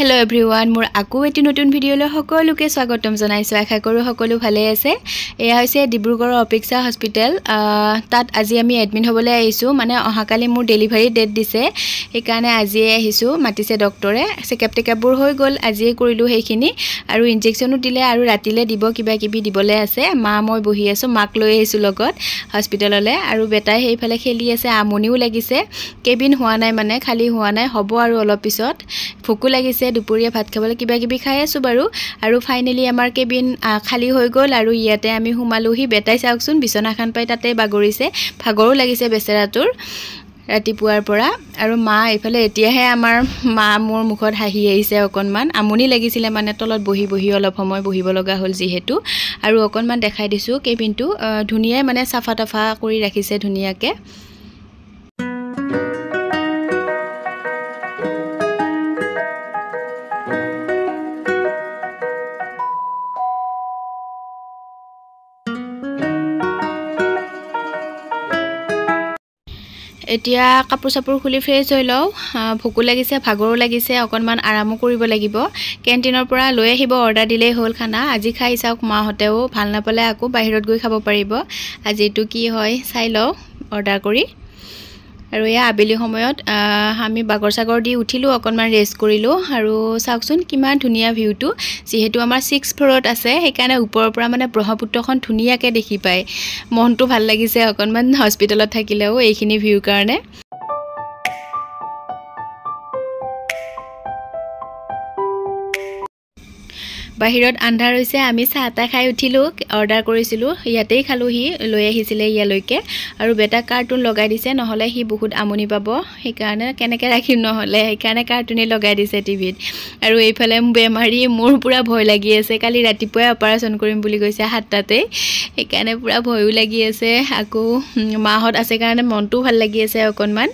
Hello everyone, মোৰ আকৌ এটি নতুন ভিডিঅলৈ সকলোকে স্বাগতম জনাইছো। আশা কৰো সকলো ভালে আছে। এয়া হৈছে ডিব্ৰুগড়ৰ অপেক্ষা হস্পিটেল। তাত আজি আমি এডমিট হ'বলৈ আহিছো। মানে অহাকালি মোৰ ডেলিভাৰী ডেট দিছে। সেইকাৰণে আজি আহিছো। মাতিছে ডক্টৰে। চেকআপ টেকআপবোৰ হৈ গ'ল। আজি কৰিলো সেইখিনি আৰু ইনজেকচনো দিলে আৰু ৰাতিলে দিব কিবা কিবি দিবলৈ আছে। মা মই বহি আছো। মাক লৈ আহিছো লগত হস্পিটেললৈ আৰু বেটাই সেইফালে খেলি আছে। আমনিও লাগিছে। কেবিন হোৱা নাই মানে খালি হোৱা নাই। হ'ব আৰু অলপ পিছত ভোকো লাগিছে। দুপৰীয়া ভাত খাবলৈ কিবা কিবি খাই আছো বাৰু আৰু ফাইনালি আমাৰ কেবিন খালি হৈ গ'ল আৰু ইয়াতে আমি সোমালোহি। বেটাই চাওকচোন বিছনাখন পাই তাতে বাগৰিছে। ভাগৰো লাগিছে বেচেৰাটোৰ ৰাতিপুৱাৰ পৰা আৰু মা এইফালে এতিয়াহে আমাৰ মা মোৰ মুখত হাঁহি আহিছে অকণমান। আমনি লাগিছিলে মানে তলত বহি বহি অলপ সময় বহিব লগা হ'ল যিহেতু আৰু অকণমান দেখাই দিছোঁ কেবিনটো ধুনীয়াই মানে চাফা তাফা কৰি ৰাখিছে ধুনীয়াকৈ। এতিয়া কাপোৰ চাপোৰ খুলি ফ্ৰেছ হৈ লওঁ। ভোকো লাগিছে ভাগৰো লাগিছে অকণমান আৰামো কৰিব লাগিব। কেণ্টিনৰ পৰা লৈ আহিব অৰ্ডাৰ দিলেই হ'ল খানা। আজি খাই চাওক মাহঁতেও ভাল নাপালে আকৌ বাহিৰত গৈ খাব পাৰিব। আজিটো কি হয় চাই লওঁ অৰ্ডাৰ কৰি। আৰু এয়া আবেলি সময়ত আমি বাগৰ চাগৰ দি উঠিলোঁ অকণমান ৰেষ্ট কৰিলোঁ আৰু চাওকচোন কিমান ধুনীয়া ভিউটো। যিহেতু আমাৰ 6th ফ্ল'ৰত আছে সেইকাৰণে ওপৰৰ পৰা মানে ব্ৰহ্মপুত্ৰখন ধুনীয়াকৈ দেখি পায়। মনটো ভাল লাগিছে অকণমান হস্পিটেলত থাকিলেও এইখিনি ভিউৰ কাৰণে। বাহিৰত আন্ধাৰ হৈছে। আমি চাহ তাহ খাই উঠিলোঁ। অৰ্ডাৰ কৰিছিলোঁ ইয়াতেই খালোঁহি লৈ আহিছিলে ইয়ালৈকে আৰু বেটাক কাৰ্টুন লগাই দিছে নহ'লে সি বহুত আমনি পাব। সেইকাৰণে কেনেকৈ ৰাখিম নহ'লে সেইকাৰণে কাৰ্টুনেই লগাই দিছে টিভিত। আৰু এইফালে বেমাৰী মোৰ পূৰা ভয় লাগি আছে। কালি ৰাতিপুৱাই অপাৰেশ্যন কৰিম বুলি কৈছে 7টাতেই। সেইকাৰণে পূৰা ভয়ো লাগি আছে। আকৌ মাহঁত আছে কাৰণে মনটোও ভাল লাগি আছে অকণমান।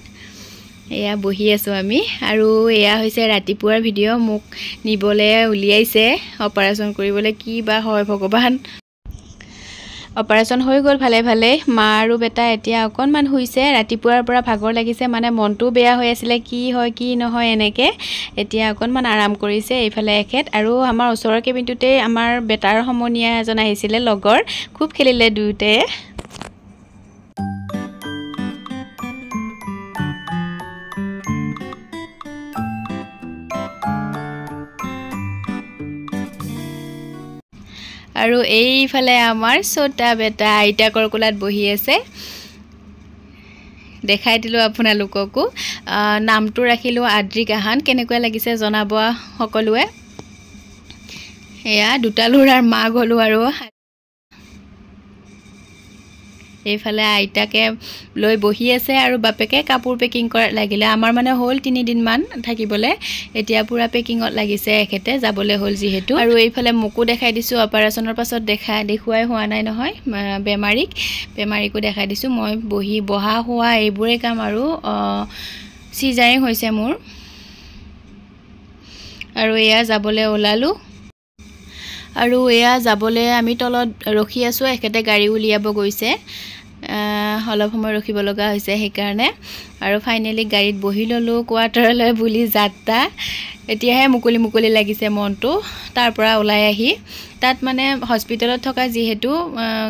এয়া বহি আছোঁ আমি আৰু এয়া হৈছে ৰাতিপুৱাৰ ভিডিঅ'। মোক নিবলৈ উলিয়াইছে অপাৰেশ্যন কৰিবলৈ। কি বা হয় ভগৱান। অপাৰেশ্যন হৈ গ'ল ভালে ভালে। মা আৰু বেটা এতিয়া অকণমান শুইছে। ৰাতিপুৱাৰ পৰা ভাগৰ লাগিছে মানে মনটোও বেয়া হৈ আছিলে কি হয় কি নহয় এনেকৈ। এতিয়া অকণমান আৰাম কৰিছে এইফালে এখেত। আৰু আমাৰ ওচৰৰ কেবিনটোতেই আমাৰ বেটাৰ সমনীয়া এজন আহিছিলে লগৰ। খুব খেলিলে দুয়োটাই। আৰু এইফালে আমাৰ ছোটা বেটা আইতাকৰ কোলাত বহি আছে। দেখাই দিলোঁ আপোনালোককো। নামটো ৰাখিলোঁ আদ্ৰিক আহান। কেনেকুৱা লাগিছে জনাব সকলোৱে। এয়া দুটা ল'ৰাৰ মাক হ'লোঁ আৰু এইফালে আইতাকে লৈ বহি আছে আৰু বাপেকে কাপোৰ পেকিং কৰা লাগিলে। আমাৰ মানে হ'ল 3 দিনমান থাকিবলৈ। এতিয়া পূৰা পেকিঙত লাগিছে এখেতে যাবলৈ হ'ল যিহেতু। আৰু এইফালে মোকো দেখাই দিছোঁ অপাৰেশ্যনৰ পাছত দেখুৱাই হোৱা নাই নহয় বেমাৰীকো দেখাই দিছোঁ। মই বহা হোৱা এইবোৰেই কাম আৰু চিজাৰিং হৈছে মোৰ। আৰু এয়া যাবলৈ ওলালোঁ আৰু এয়া যাবলৈ আমি তলত ৰখি আছোঁ। এখেতে গাড়ী উলিয়াব গৈছে। অলপ সময় ৰখিব লগা হৈছে সেইকাৰণে আৰু ফাইনেলি গাড়ীত বহি ল'লোঁ কোৱাৰ্টাৰলৈ বুলি যাত্ৰা। এতিয়াহে মুকলি লাগিছে মনটো তাৰ পৰা ওলাই আহি। তাত মানে হস্পিটেলত থকা যিহেতু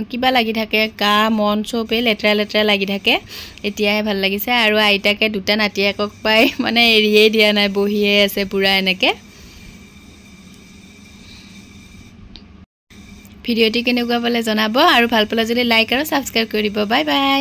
কিবা লাগি থাকে গা মন চবেই লেতেৰা লাগি থাকে। এতিয়াহে ভাল লাগিছে আৰু আইতাকে দুটা নাতিয়েকক পাই মানে এৰিয়েই দিয়া নাই বহিয়ে আছে পূৰা এনেকৈ। ভিডিঅ'টি কেনেকুৱা পালে জনাব আৰু ভাল পালে যদি লাইক আৰু ছাবস্ক্ৰাইব কৰি দিব। Bye bye.